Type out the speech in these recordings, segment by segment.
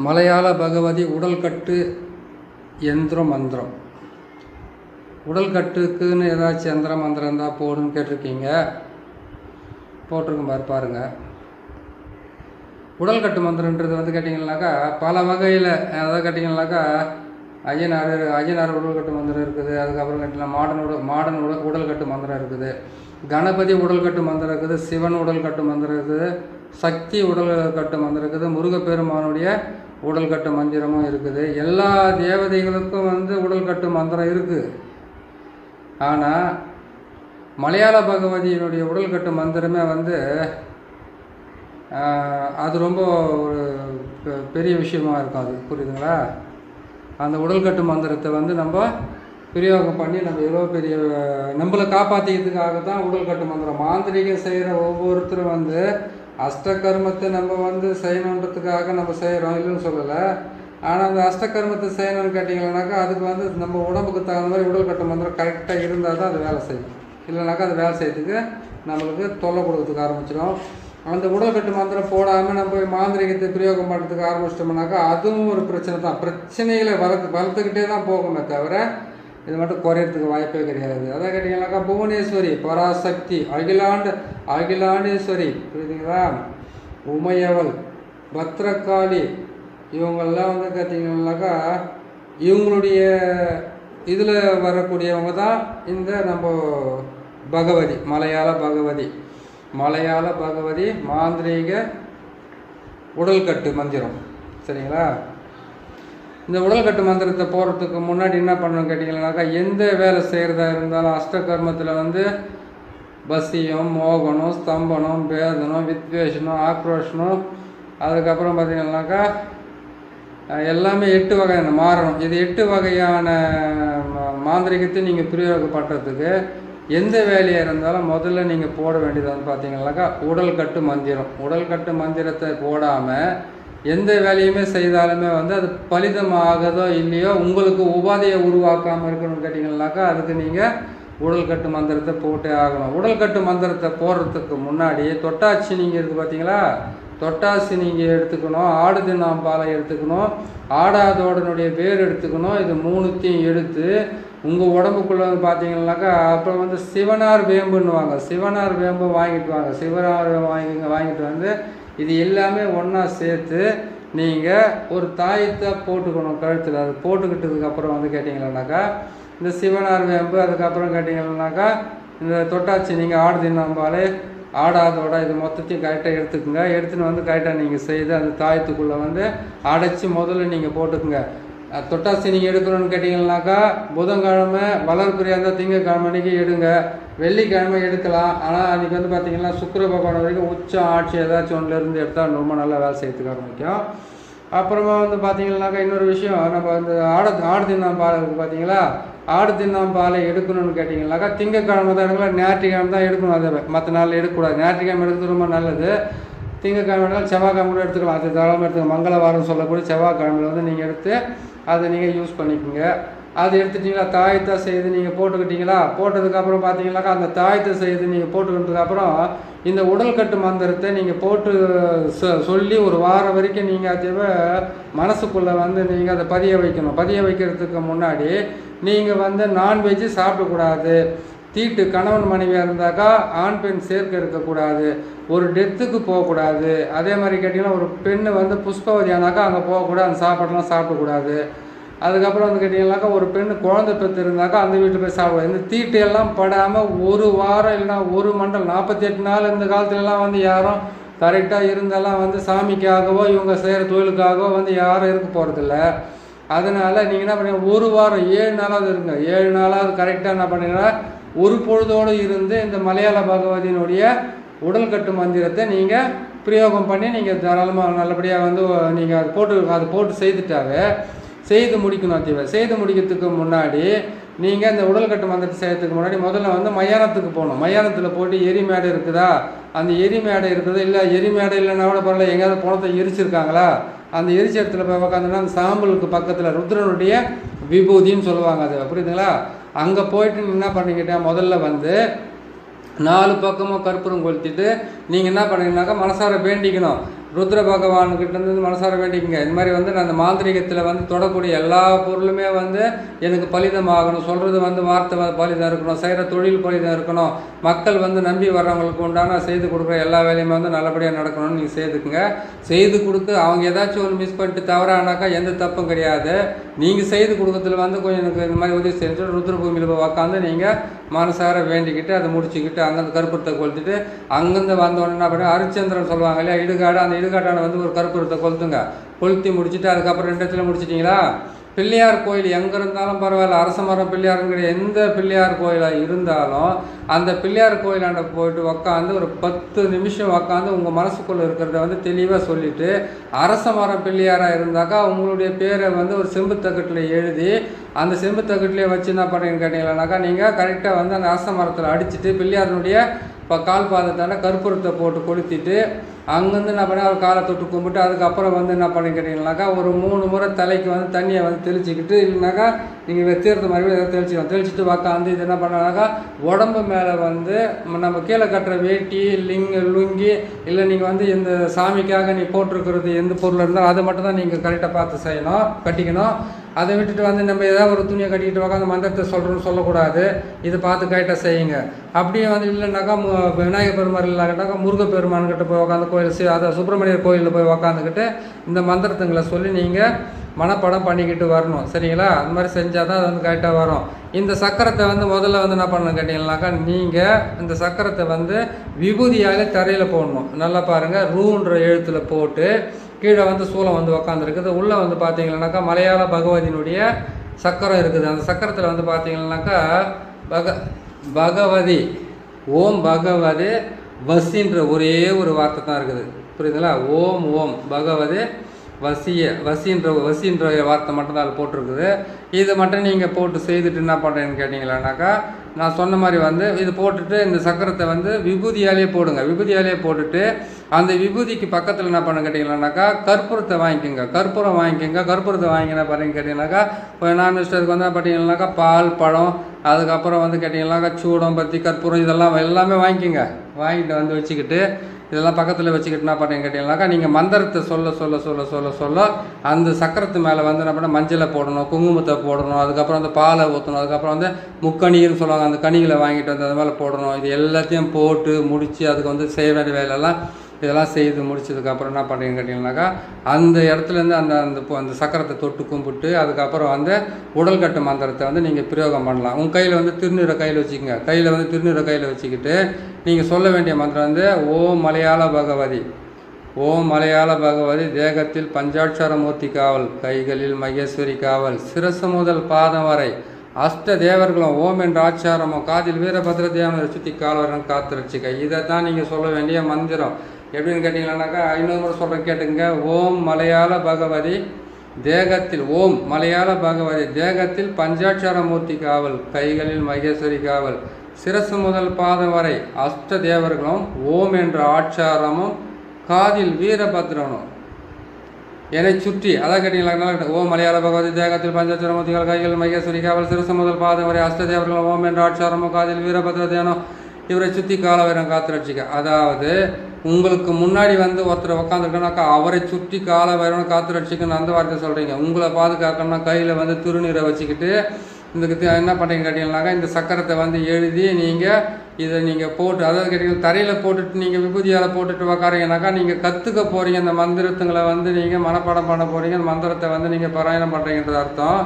மலையாள பகவதி உடல்கட்டு யந்திர மந்திரம். உடல்கட்டுக்குன்னு ஏதாச்சும் யந்திர மந்திரம் இருந்தால் போடுன்னு கேட்டிருக்கீங்க. போட்டிருக்கும் பாருங்கள். உடல்கட்டு மந்திரன்றது வந்து கேட்டிங்கன்னாக்கா பல வகையில், அதாவது கேட்டிங்கன்னாக்கா ஐயனார் உடல்கட்டு மந்திரம் இருக்குது. அதுக்கப்புறம் கேட்டிங்கன்னா மாடன் உடல்கட்டு மந்திரம் இருக்குது. கணபதி உடல்கட்டு மந்திரம் இருக்குது. சிவன் உடல்கட்டு மந்திரம் இருக்குது. சக்தி உடல்கட்டு மந்திரம் இருக்குது. முருகப்பெருமானுடைய உடல்கட்டு மந்திரமும் இருக்குது. எல்லா தேவதைகளுக்கும் வந்து உடல்கட்டு மந்திரம் இருக்குது. ஆனால் மலையாள பகவதியினுடைய உடல்கட்டு மந்திரமே வந்து அது ரொம்ப ஒரு பெரிய விஷயமா இருக்கும். அது புரியுதுங்களா? அந்த உடல்கட்டு மந்திரத்தை வந்து நம்ம பிரயோகம் பண்ணி நம்ம எவ்வளோ பெரிய நம்மளை காப்பாற்றிக்கிறதுக்காக தான் உடல்கட்டு மந்திரம். மாந்திரிகம் செய்கிற ஒவ்வொருத்தரும் வந்து அஷ்டகர்மத்தை நம்ம வந்து செய்யணுன்றதுக்காக நம்ம செய்கிறோம், இல்லைன்னு சொல்லலை. ஆனால் அந்த அஷ்டகர்மத்தை செய்யணும்னு கேட்டிங்கன்னாக்கா அதுக்கு வந்து நம்ம உடம்புக்கு தகுந்த மாதிரி உடல்கட்டு மந்திரம் கரெக்டாக இருந்தால் தான் அது வேலை செய்யும். இல்லைனாக்கா அது வேலை செய்யறதுக்கு நம்மளுக்கு தொல்லை கொடுக்கறதுக்கு ஆரம்பிச்சிடும். அந்த உடல்கட்டு மந்திரம் போடாமல் நம்ம மாந்திரிகத்தை பிரயோகம் பண்ணுறதுக்கு ஆரம்பிச்சிட்டோம்னாக்கா அதுவும் ஒரு பிரச்சனை தான். பிரச்சனைகளை வளர்த்துக்கிட்டே தான் போகுமே தவிர இது மட்டும் குறையிறதுக்கு வாய்ப்பே கிடையாது. அதான் கேட்டிங்கன்னாக்கா புவனேஸ்வரி, பராசக்தி, அகிலாண்டேஸ்வரி, புரியுதுங்களா, உமையவள், பத்ரகாளி, இவங்கெல்லாம் வந்து கேட்டிங்கன்னாக்கா இவங்களுடைய இதில் வரக்கூடியவங்க தான் இந்த நம்ம பகவதி, மலையாள பகவதி மாந்திரீக உடல்கட்டு மந்திரம். சரிங்களா? இந்த உடல்கட்டு மந்திரத்தை போகிறதுக்கு முன்னாடி என்ன பண்ணணும்னு கேட்டிங்கன்னாக்கா எந்த வேலை செய்கிறதா இருந்தாலும் அஷ்டகர்மத்தில் வந்து பசியம், மோகனம், ஸ்தம்பனம், பேதனம், வித்வேஷனம், ஆக்ரோஷனம், அதுக்கப்புறம் பார்த்திங்கன்னாக்கா எல்லாமே 8 வகையான மாறணும். இது 8 வகையான மாந்திரிகத்தை நீங்கள் பிரயோகம் பண்ணுறதுக்கு எந்த வேலையாக இருந்தாலும் முதல்ல நீங்கள் போட வேண்டியது வந்து பார்த்தீங்கன்னாக்கா உடல்கட்டு மந்திரம். உடல்கட்டு மந்திரத்தை போடாமல் எந்த வேலையுமே செய்தாலுமே வந்து அது பலிதமாகதோ இல்லையோ உங்களுக்கு உபாதையை உருவாக்காமல் இருக்கணும்னு கேட்டிங்கன்னாக்கா அதுக்கு நீங்கள் உடல்கட்டு மந்திரத்தை போட்டே ஆகணும். உடல்கட்டு மந்திரத்தை போடுறதுக்கு முன்னாடி தொட்டாச்சி நீங்கள் இருக்குது பார்த்தீங்களா, தொட்டாசி நீங்கள் எடுத்துக்கணும். ஆடு தின்னாம்பாலை எடுத்துக்கணும். ஆடாதோடனுடைய வேர் எடுத்துக்கணும். இது 3த்தையும் எடுத்து உங்கள் உடம்புக்குள்ளே வந்து பார்த்தீங்கன்னாக்கா அப்புறம் வந்து சிவனார் வேம்புன்னுவாங்க. சிவனார் வேம்பு வாங்கிட்டு வாங்க. சிவனார் வாங்கிட்டு வந்து இது எல்லாமே ஒன்றா சேர்த்து நீங்கள் ஒரு தாயத்தை போட்டுக்கணும் கழுத்தில். அது போட்டுக்கிட்டதுக்கப்புறம் வந்து கேட்டிங்கன்னாக்கா இந்த சிவனார் வேம்பு, அதுக்கப்புறம் கேட்டிங்கன்னாக்கா இந்த தொட்டாச்சி நீங்கள் ஆடு தின்னாம்பாலை, ஆடாதோட இது மொத்தத்தையும் கரெக்டாக எடுத்துக்கோங்க. எடுத்துன்னு வந்து கரெக்டாக நீங்கள் செய்து அந்த தாயத்துக்குள்ளே வந்து அடைச்சி முதல்ல நீங்கள் போட்டுக்குங்க. தொட்டாசி நீங்கள் எடுக்கணும்னு கேட்டிங்கன்னாக்கா புதன்கிழமை, வளர்பிரியாக இருந்தால் திங்கக்கிழமை அன்றைக்கி எடுங்க. வெள்ளிக்கிழமை எடுக்கலாம். ஆனால் அன்றைக்கி வந்து பார்த்திங்கன்னா சுக்கிர பகவான் வரைக்கும் உச்சம் ஆட்சி ஏதாச்சும் ஒன்றுலேருந்து எடுத்தால் ரொம்ப நல்லா வேலை செய்யறதுக்கு ஆரம்பிக்கும். அப்புறமா வந்து பார்த்திங்கன்னாக்கா இன்னொரு விஷயம், நம்ம வந்து ஆடு தின்னாம்பாலை இருக்குது பார்த்தீங்களா, ஆடு தின்னாம்பாலை எடுக்கணும்னு கேட்டிங்கன்னாக்கா திங்கக்கிழமை தான் எடுக்கலாம், ஞாயிற்றுக்கிழமை தான் எடுக்கணும். அதை மற்ற நாளில் எடுக்கக்கூடாது. ஞாயிற்றுக்கிழமை எடுக்கிறது ரொம்ப நல்லது. திங்கக்கிழமை செவ்வாய்க்கிழமை கூட எடுத்துக்கலாம். அது தாராளமாக எடுத்துக்கலாம். மங்களவாரம் சொல்லக்கூடிய செவ்வாய்க்கிழமையில் வந்து நீங்கள் எடுத்து அதை நீங்கள் யூஸ் பண்ணிக்கோங்க. அது எடுத்துட்டிங்களா, தாயத்தை செய்து நீங்கள் போட்டுக்கிட்டீங்களா, போட்டதுக்கப்புறம் பார்த்தீங்கன்னாக்கா அந்த தாயத்தை செய்து நீங்கள் போட்டுக்கிட்டதுக்கப்புறம் இந்த உடல்கட்டு மந்திரத்தை நீங்கள் போட்டு சொல்லி ஒரு வாரம் வரைக்கும் நீங்கள் அதை மனசுக்குள்ளே வந்து நீங்கள் அதை பதிய வைக்கணும். பதிய வைக்கிறதுக்கு முன்னாடி நீங்கள் வந்து நான்வெஜ்ஜு சாப்பிடக்கூடாது. தீட்டு கணவன் மனைவியாக இருந்தாக்கா ஆண் பெண் சேர்க்கை இருக்கக்கூடாது. ஒரு டெத்துக்கு போகக்கூடாது. அதே மாதிரி கேட்டிங்கன்னா ஒரு பெண்ணு வந்து புஷ்பவதியானாக்கா அங்கே போகக்கூடாது. அந்த சாப்பாடெலாம் சாப்பிடக்கூடாது. அதுக்கப்புறம் வந்து கேட்டிங்கன்னாக்கா ஒரு பெண்ணு குழந்தை பெற்று இருந்தாக்கா அந்த வீட்டில் போய் சாப்பிடுவாங்க. இந்த தீட்டு எல்லாம் படாமல் ஒரு வாரம் இல்லைனா ஒரு மண்டலம் 48 நாள் இந்த காலத்துலலாம் வந்து யாரும் கரெக்டாக இருந்தாலும் வந்து சாமிக்காகவோ இவங்க செய்கிற தொழிலுக்காகவோ வந்து யாரும் இருக்க போகிறதில்ல. அதனால் நீங்கள் என்ன பண்ணுங்க, ஒரு வாரம் 7 நாளாவது இருங்க. 7 நாளாவது கரெக்டாக என்ன பண்ணுங்கன்னா ஒரு பொழுதோடு இருந்து இந்த மலையாள பகவதியினுடைய உடல்கட்டு மந்திரத்தை நீங்கள் பிரயோகம் பண்ணி நீங்கள் தாராளமாக நல்லபடியாக வந்து நீங்கள் அது போட்டு செய்துட்டாவே செய்து முடிக்கணும். செய்து முடிக்கிறதுக்கு முன்னாடி நீங்கள் இந்த உடல்கட்டு மந்திரத்தை செய்யறதுக்கு முன்னாடி முதல்ல வந்து மயானத்துக்கு போகணும். மயானத்தில் போட்டு எரிமேடை இருக்குதா, அந்த எரிமேடை இருக்குதா, இல்லை எரிமேடை இல்லைன்னா கூட பரவாயில்ல, எங்கேயாவது பணத்தை எரிச்சிருக்காங்களா, அந்த எரிச்ச இடத்துல போய் உட்காந்துன்னா அந்த சாம்பலுக்கு பக்கத்தில் ருத்ரனுடைய விபூதின்னு சொல்லுவாங்க. அது புரியுதுங்களா? அங்கே போயிட்டு என்ன பண்ணிக்கிட்டேன், முதல்ல வந்து 4 பக்கமும் கற்பூரம் கொளுத்திட்டு நீங்கள் என்ன பண்ணுறீங்கன்னாக்கா மனசார வேண்டிக்கணும். ருத்ர பகவான்கிட்ட இருந்து மனசார வேண்டிக்கங்க. இந்த மாதிரி வந்து நான் அந்த மாந்திரிகத்தில் வந்து தொடக்கூடிய எல்லா பொருளுமே வந்து எனக்கு பலிதமாகணும், சொல்கிறது வந்து வார்த்தை பலிதம் இருக்கணும், செய்கிற தொழில் பலிதம் இருக்கணும், மக்கள் வந்து நம்பி வர்றவங்களுக்கு உண்டான செய்து கொடுக்குற எல்லா வேலையுமே வந்து நல்லபடியாக நடக்கணும்னு நீங்கள் செய்துக்குங்க. செய்து கொடுத்து அவங்க ஏதாச்சும் ஒரு மிஸ் பண்ணிட்டு தவறானாக்கா எந்த தப்பும் கிடையாது. நீங்கள் செய்து கொடுக்கறதுல வந்து கொஞ்சம் எனக்கு இந்த மாதிரி உதவி செஞ்சு ருத்ரபூமியில் போய் உக்காந்து நீங்கள் மனசார வேண்டிக்கிட்டு அதை முடிச்சுக்கிட்டு அங்கேருந்து கற்பூரத்தை கொளுத்திட்டு அங்கேருந்து வந்தோடனே என்ன பண்ணி ஹரிச்சந்திரன் சொல்லுவாங்க இல்லையா, இடுகாடு, அந்த இடுகாட்டான வந்து ஒரு கற்பூரத்தை கொளுத்துங்க. கொளுத்தி முடிச்சுட்டு அதுக்கப்புறம் 2 இடத்துல முடிச்சிட்டிங்களா, பிள்ளையார் கோயில் எங்கே இருந்தாலும் பரவாயில்ல, அரச மரம் பிள்ளையாருங்கிற எந்த பிள்ளையார் கோயிலாக இருந்தாலும் அந்த பிள்ளையார் கோயிலாண்ட போயிட்டு உக்காந்து ஒரு 10 நிமிஷம் உக்காந்து உங்கள் மனசுக்குள்ளே இருக்கிறத வந்து தெளிவாக சொல்லிவிட்டு, அரச மரம் பிள்ளையாராக இருந்தாக்கா உங்களுடைய பேரை வந்து ஒரு செம்பு தகட்டில் எழுதி அந்த செம்பு தகட்டிலே வச்சு என்ன பண்ணுறீங்கன்னு கேட்டீங்கன்னாக்கா, நீங்கள் கரெக்டாக வந்து அந்த அரச மரத்தில் அடிச்சுட்டு பிள்ளையாருடைய இப்போ கால் பாதத்தான கற்பூரத்தை போட்டு கொளுத்திட்டு அங்கேருந்து என்ன பண்ணி அவர் காலை தொட்டு கும்பிட்டு அதுக்கப்புறம் வந்து என்ன பண்ணி கேட்டீங்கன்னாக்கா ஒரு 3 முறை தலைக்கு வந்து தண்ணியை வந்து தெளிச்சிக்கிட்டு, இல்லைனாக்கா நீங்கள் தீர்த்த மாதிரி எதாவது தெளிச்சிட்டு உக்காந்து இது என்ன பண்ணாக்கா உடம்பு மேலே வந்து நம்ம கீழே கட்டுற வேட்டி லுங்கி இல்லை நீங்கள் வந்து இந்த சாமிக்காக நீ போட்டிருக்கிறது எந்த பொருள் இருந்தாலும் அதை மட்டும் தான் நீங்கள் கரெக்டாக பார்த்து செய்யணும், கட்டிக்கணும். அதை விட்டுட்டு வந்து நம்ம ஏதாவது ஒரு துணியை கட்டிக்கிட்டு உட்காந்து மந்திரத்தை சொல்கிறோன்னு சொல்லக்கூடாது. இதை பார்த்து கரெக்டாக செய்யுங்க. அப்படியே வந்து இல்லைனாக்கா விநாயகர் பெருமாள் இல்லாட்டாக்கா முருகப்பெருமான்கிட்ட போய் உட்காந்து கோயில் அதை சுப்பிரமணியர் கோயிலில் போய் உக்காந்துக்கிட்டு இந்த மந்திரத்துங்களை சொல்லி நீங்கள் மனப்படம் பண்ணிக்கிட்டு வரணும். சரிங்களா? அந்த மாதிரி செஞ்சால் தான் அது வந்து கரெக்டாக வரும். இந்த சக்கரத்தை வந்து முதல்ல வந்து என்ன பண்ணணும் கேட்டிங்கன்னாக்கா, நீங்கள் இந்த சக்கரத்தை வந்து விபூதியாலே தரையில் போடணும். நல்லா பாருங்கள், ரூன்ற எழுத்தில் போட்டு கீழே வந்து சூளம் வந்து உக்காந்துருக்குது. உள்ளே வந்து பார்த்தீங்கன்னாக்கா மலையாள பகவதியினுடைய சக்கரம் இருக்குது. அந்த சக்கரத்தில் வந்து பார்த்தீங்கன்னாக்கா பகவதி ஓம் பகவதி வசின்ற ஒரே ஒரு வார்த்தை தான் இருக்குது. புரியுதுங்களா? ஓம் ஓம் பகவதி வசின்ற வார்த்தை மட்டும்தான் அதில் போட்டிருக்குது. இது மட்டும் நீங்கள் போட்டு செய்துட்டு என்ன பண்ணுறேன்னு கேட்டிங்களானாக்கா, நான் சொன்ன மாதிரி வந்து இது போட்டுட்டு இந்த சக்கரத்தை வந்து விபூதியாலே போடுங்க. விபூதியாலே போட்டுட்டு அந்த விபூதிக்கு பக்கத்தில் என்ன பண்ண கேட்டிங்களானாக்கா கற்பூரத்தை வாங்கிக்கோங்க. கற்பூரத்தை வாங்கினா பாருங்க கேட்டிங்கனாக்கா, இப்போ நான்வெஜ்டருக்கு வந்து பார்த்தீங்கன்னாக்கா பால் பழம் அதுக்கப்புறம் வந்து கேட்டிங்கன்னாக்கா சூடம் பத்தி கற்பூரம் இதெல்லாம் எல்லாமே வாங்கிக்கோங்க. வாங்கிட்டு வந்து வச்சுக்கிட்டு இதெல்லாம் பக்கத்தில் வச்சுக்கிட்டு என்ன பண்ணுறீங்க கேட்டிங்கனாக்கா, நீங்கள் மந்திரத்தை சொல்ல அந்த சக்கரத்து மேலே வந்து என்ன பண்ண மஞ்சளை போடணும், குங்குமத்தை போடணும், அதுக்கப்புறம் வந்து பாலை ஊற்றணும், அதுக்கப்புறம் வந்து முக்கணின்னு சொல்லுவாங்க அந்த கனிகளை வாங்கிட்டு வந்து அது மேலே போடணும். இது எல்லாத்தையும் போட்டு முடித்து அதுக்கு வந்து செய்ய வேண்டிய வேலையெல்லாம் இதெல்லாம் செய்து முடிச்சதுக்கப்புறம் என்ன பண்ணுறீங்கன்னு கேட்டிங்கனாக்கா, அந்த இடத்துலேருந்து அந்த சக்கரத்தை தொட்டு கும்பிட்டு அதுக்கப்புறம் வந்து உடல் கட்டு மந்திரத்தை வந்து நீங்கள் பிரயோகம் பண்ணலாம். உங்கள் கையில் வந்து திருநீரை கையில் வச்சுக்கோங்க. திருநீரை கையில் வச்சுக்கிட்டு நீங்கள் சொல்ல வேண்டிய மந்திரம் வந்து ஓம் மலையாள பகவதி தேகத்தில் பஞ்சாட்சர மூர்த்தி காவல், கைகளில் மகேஸ்வரி காவல், சிரசு முதல் பாதம் வரை அஷ்ட தேவர்களும் ஓம் என்ற ஆச்சாரமும், காதில் வீரபத்ர தேவனை சுற்றி காலவரன் காத்து ரட்சிக்க. இதை தான் நீங்கள் சொல்ல வேண்டிய மந்திரம். எப்படின்னு கேட்டிங்கன்னாக்கா, இன்னொரு முறை சொல்கிறேன் கேட்டுங்க. ஓம் மலையாள பகவதி தேகத்தில் பஞ்சாட்சர மூர்த்தி காவல், கைகளில் மகேஸ்வரி காவல், சிரசு முதல் பாதம் வரை அஷ்ட தேவர்களும் ஓம் என்ற ஆச்சாரமும், காதில் வீரபத்ரனும் என்னை சுற்றி. அதான் கேட்டீங்களா? ஓம் மலையாள பகவதி தேகத்தில் பஞ்சாட்சர மூர்த்திகள், கைகள் மகேஸ்வரி காவல், சிரசு முதல் பாதம் வரை அஷ்ட தேவர்களும் ஓம் என்ற ஆச்சாரமும், காதில் வீரபத்ர தேவனும் இவரை சுற்றி காலவரம் காத்து ரட்சிக்க. அதாவது உங்களுக்கு முன்னாடி வந்து ஒருத்தர் உக்காந்துருக்கனாக்கா அவரை சுற்றி காலவரம் காத்து ரட்சிக்கணும்னு அந்த வார்த்தை சொல்கிறீங்க. உங்களை பாதுகாக்கணும்னா கையில் வந்து திருநீரை வச்சுக்கிட்டு என்ன பண்ணுறீங்க கேட்டீங்கன்னாக்கா, இந்த சக்கரத்தை வந்து எழுதி இதை நீங்கள் போட்டு, அதாவது கேட்டீங்கன்னா தரையில் போட்டுட்டு நீங்கள் விபூதியால் போட்டுட்டு உக்காரீங்கனாக்கா நீங்கள் கற்றுக்க போகிறீங்க. அந்த மந்திரத்துங்களை வந்து நீங்கள் மனப்பாடம் பண்ண போகிறீங்க. அந்த மந்திரத்தை வந்து நீங்கள் பாராயணம் பண்ணுறீங்கன்றது அர்த்தம்.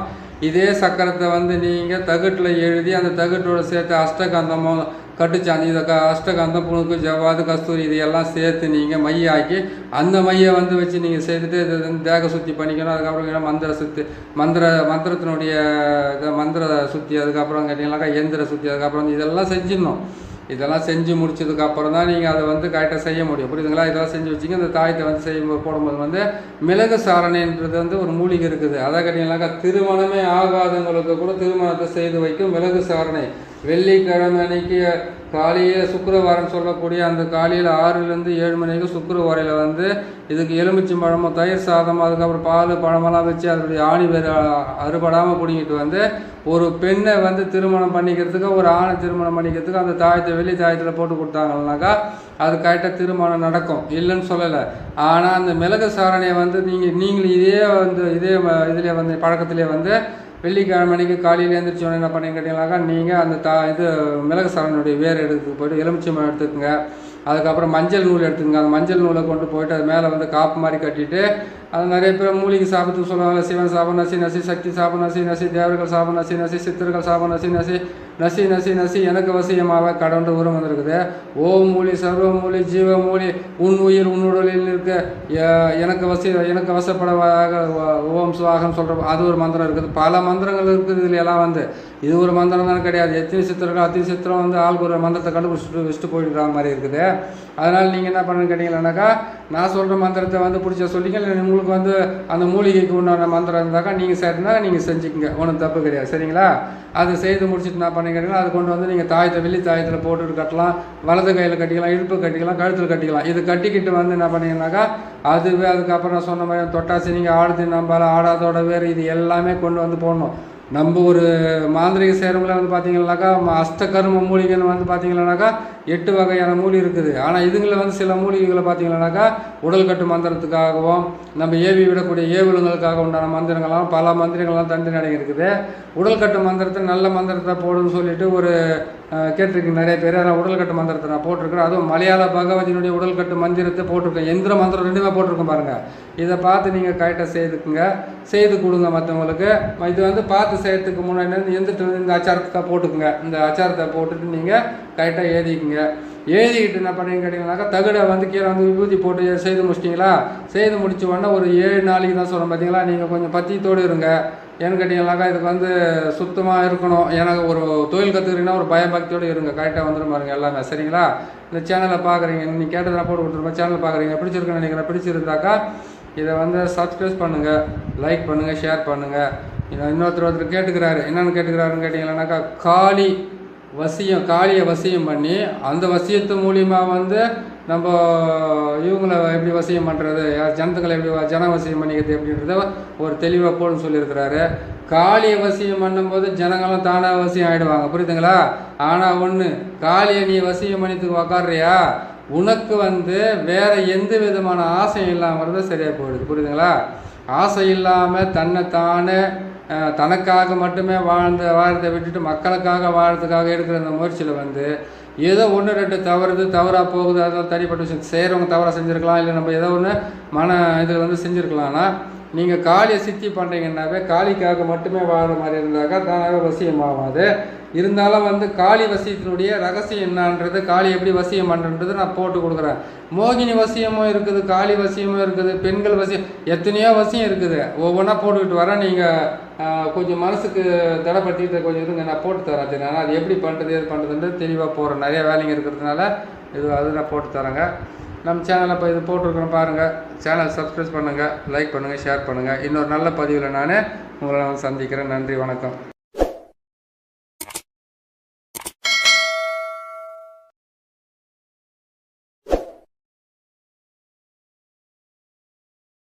இதே சக்கரத்தை வந்து நீங்கள் தகட்டில் எழுதி அந்த தகட்டோட சேர்த்து அஷ்டகந்தமும் கட்டுச்சாந்தி, இதை அஷ்டகந்தம், புணுக்கு, ஜவ்வாது, கஸ்தூரி இதையெல்லாம் சேர்த்து நீங்கள் மையாக்கி அந்த மையை வந்து வச்சு நீங்கள் செய்துட்டு இது தேக சுத்தி பண்ணிக்கணும். அதுக்கப்புறம் மந்திரத்தினுடைய மந்திர சுத்தி, அதுக்கப்புறம் கேட்டிங்கனாக்கா எந்திர சுத்தி, அதுக்கப்புறம் இதெல்லாம் செஞ்சிடணும். இதெல்லாம் செஞ்சு முடிச்சதுக்கப்புறம் தான் நீங்கள் அதை வந்து கரெக்டாக செய்ய முடியும். புரியுதுங்களா? இதெல்லாம் செஞ்சு வச்சிங்க. இந்த தாயத்தை வந்து போடும்போது வந்து மிளகு சாரணைன்றது வந்து ஒரு மூலிகை இருக்குது. அதை கேட்டிங்கனாக்கா திருமணமே ஆகாதவங்களுக்கு கூட திருமணத்தை செய்து வைக்கும் மிளகு சாரணை. வெள்ளிக்கிழமை அன்னைக்கு காலையில் சுக்கிரவாரம் சொல்லக்கூடிய அந்த காலையில் 6லேருந்து 7 மணிக்கு சுக்கிரவாரையில் வந்து இதுக்கு எலுமிச்சம் பழமும் தயிர் சாதம் அதுக்கப்புறம் பால் பழமெல்லாம் வச்சு அதனுடைய ஆணி வேறு அறுபடாமல் பிடிங்கிட்டு வந்து ஒரு பெண்ணை வந்து திருமணம் பண்ணிக்கிறதுக்கு ஒரு ஆணை திருமணம் பண்ணிக்கிறதுக்கு அந்த தாயத்தை வெள்ளி தாயத்தில் போட்டு கொடுத்தாங்கன்னாக்கா அது கரெக்டாக திருமணம் நடக்கும், இல்லைன்னு சொல்லலை. ஆனால் அந்த மிளகு சாரணையை வந்து நீங்கள் இதே இதிலே வந்து பழக்கத்திலே வந்து வெள்ளிக்கிழமை மணிக்கு காலையில் எழுந்திரிச்சோன்னே என்ன பண்ணி கேட்டீங்கன்னாக்கா நீங்கள் அந்த மிளகு சாரனுடைய வேர் எடுத்து போய்ட்டு எலுமிச்சம்பழம் எடுத்துக்கோங்க. அதுக்கப்புறம் மஞ்சள் நூல் எடுத்துக்கோங்க. அந்த மஞ்சள் நூலை கொண்டு போயிட்டு அது மேலே வந்து காப்பு மாதிரி கட்டிட்டு அது நிறைய பேர் மூலிகை சாப்பிட்டு சொல்லுவாங்க. சிவன் சாபம் நசி நசி, சக்தி சாபம் நசி நசி, தேவர்கள் சாபம் நசி நசி, சித்தர்கள் சாபம் நசி நசி, நசி நசி நசி எனக்கு வசியமாக கடவுண்டு உரம் வந்திருக்குது. ஓம் மூலி சர்வ மூலி ஜீவ மூலி உன் உயிர் உன்னுடலில் இருக்க எனக்கு வசப்பட ஓம் சுவாகம் சொல்கிற அது ஒரு மந்திரம் இருக்குது. பல மந்திரங்கள் இருக்குது. இதில் எல்லாம் வந்து இது ஒரு மந்திரம் தான் கிடையாது. எத்தனை சித்திரங்கள் அத்தனை சித்திரம் வந்து ஆளுக்கு ஒரு மந்திரத்தை கண்டுபிடிச்சிட்டு போயிடுற மாதிரி இருக்குது. அதனால் நீங்கள் என்ன பண்ணுன்னு கேட்டீங்கன்னாக்கா நான் சொல்கிற மந்திரத்தை வந்து பிடிச்ச சொல்லிங்க. இல்லை உங்களுக்கு வந்து அந்த மூலிகைக்கு உண்டான மந்திரம் இருந்தாக்கா நீங்கள் சரினா நீங்கள் செஞ்சுக்கோங்க, ஒன்றும் தப்பு கிடையாது. சரிங்களா? அது செய்து முடிச்சுட்டு நான் பண்ணிக்கிறீங்களா அது கொண்டு வந்து நீங்கள் தாயத்தை வெள்ளி தாயத்தில் போட்டுட்டு கட்டலாம், வலது கையில் கட்டிக்கலாம், இடுப்பு கட்டிக்கலாம், கழுத்தில் கட்டிக்கலாம். இது கட்டிக்கிட்டு வந்து என்ன பண்ணிங்கன்னாக்கா அதுவே அதுக்கப்புறம் நான் சொன்ன மாதிரி தொட்டாசி நீங்கள் ஆடுது நம்பால் ஆடாதோட வேறு இது எல்லாமே கொண்டு வந்து போடணும். நம்ம ஒரு மாந்திரிக சேரமில் வந்து பார்த்திங்கன்னாக்கா அஷ்டகர்ம மூலிகைன்னு வந்து பார்த்திங்கன்னாக்கா 8 வகையான மூலிகை இருக்குது. ஆனால் இதுங்களில் வந்து சில மூலிகைகளை பார்த்திங்கன்னாக்கா உடல் கட்டு மந்திரத்துக்காகவும் நம்ம ஏவி விடக்கூடிய ஏவுலங்களுக்காக உண்டான மந்திரங்கள்லாம் பல மந்திரங்கள்லாம் தனித்தனி இருக்குது. உடல் கட்டு மந்திரத்தை நல்ல மந்திரத்தை போடுன்னு சொல்லிட்டு ஒரு கேட்டிருக்கீங்க நிறைய பேர். ஆனால் உடல் கட்டு மந்திரத்தை நான் போட்டிருக்கிறேன். அதுவும் மலையாள பகவதியினுடைய உடல் கட்டு மந்திரத்தை போட்டிருக்கேன். எந்திர மந்திரம் 2மே போட்டிருக்கேன் பாருங்கள். இதை பார்த்து நீங்கள் கரெக்டாக செய்து கொடுங்க மற்றவங்களுக்கு. இது வந்து பார்த்து செய்யறதுக்கு முன்னாடி எந்திரத்தில் இந்த அச்சாரத்தை போட்டுக்குங்க. இந்த அச்சாரத்தை போட்டுட்டு நீங்கள் கரெக்டாக எழுதிக்குங்க. எழுதிக்கிட்டு என்ன பண்ணீங்க கேட்டிங்கனாக்கா தகுடை வந்து கீழே வந்து விபூதி போட்டு செய்து முடிச்சிட்டிங்களா? செய்து முடிச்ச உடனே ஒரு 7 நாளைக்கு தான் சொல்கிறேன் பார்த்தீங்களா. நீங்கள் கொஞ்சம் பத்தியத்தோடு இருங்க. ஏன்னு கேட்டிங்கனாக்கா இதுக்கு வந்து சுத்தமாக இருக்கணும். எனக்கு ஒரு தொழில் கற்றுக்கிறீங்கன்னா ஒரு பயபக்தியோடு இருங்க. கரெக்டாக வந்துடும் பாருங்க எல்லாமே. சரிங்களா? இந்த சேனலை பார்க்குறீங்க, நீங்கள் கேட்டதை நான் போட்டு கொடுத்துருப்பேன். சேனல் பார்க்குறீங்க, பிடிச்சிருக்குன்னு நினைக்கிறேன். பிடிச்சிருந்தாக்கா இதை வந்து சப்ஸ்கிரைப் பண்ணுங்கள், லைக் பண்ணுங்கள், ஷேர் பண்ணுங்கள். இன்னொருத்தர் கேட்டுக்கிறாரு. என்னென்னு கேட்டுக்கிறாருன்னு கேட்டிங்கன்னாக்கா காளியை வசியம் பண்ணி அந்த வசியத்து மூலியமாக வந்து நம்ம இவங்களை எப்படி வசியம் பண்ணுறது, ஜனத்துக்களை எப்படி வசியம் பண்ணிக்கிறது அப்படின்றத ஒரு தெளிவாக போடுன்னு சொல்லியிருக்கிறாரு. காளியை வசியம் பண்ணும்போது ஜனங்களும் தானாக வசியம் ஆகிடுவாங்க, புரியுதுங்களா? ஆனால் ஒன்று, காளியை நீ வசியம் பண்ணித்துக்கு உக்காடுறியா உனக்கு வந்து வேற எந்த விதமான ஆசையும் இல்லாமல் தான் சரியாக போயிடுது, புரியுதுங்களா? ஆசை இல்லாமல் தன்னைத்தானே தனக்காக மட்டுமே வாழ்றதை விட்டுட்டு மக்களுக்காக வாழ்றதுக்காக எடுக்கிற அந்த முயற்சியில் வந்து ஏதோ 1-2 தவறாக போகுது. அதெல்லாம் தனிப்பட்ட விஷயம். செய்கிறவங்க தவறாக செஞ்சுருக்கலாம், இல்லை நம்ம ஏதோ ஒன்று இதில் வந்து செஞ்சுருக்கலாம்னா நீங்கள் காளியை சித்தி பண்ணுறீங்கன்னாவே காளிக்காக மட்டுமே வாழ்கிற மாதிரி இருந்தாக்கா தானாகவே வசியம் ஆகாது. இருந்தாலும் வந்து காளி வசியத்தினுடைய ரகசியம் என்னன்றது, காளி எப்படி வசியம் பண்ணுறது நான் போட்டு கொடுக்குறேன். மோகினி வசியமும் இருக்குது, காளி வசியமும் இருக்குது, பெண்கள் வசியம், எத்தனையோ வசியம் இருக்குது. ஒவ்வொன்றா போட்டுக்கிட்டு வரேன். நீங்கள் கொஞ்சம் மனசுக்கு தடைப்படுத்திட்டு கொஞ்சம் இருங்க, நான் போட்டு தரேன். ஆனால் அது எப்படி பண்ணுறது எது பண்ணுறதுன்றது தெளிவாக போகிறேன். நிறைய வேலைங்க இருக்கிறதுனால அது நான் போட்டு தரேங்க. நம்ம சேனலை இப்போ இது போட்டிருக்கிறோம் பாருங்கள். சேனல் சப்ஸ்கிரைப் பண்ணுங்கள், லைக் பண்ணுங்கள், ஷேர் பண்ணுங்கள். இன்னொரு நல்ல பதிவில் நான் உங்களை சந்திக்கிறேன். நன்றி, வணக்கம்.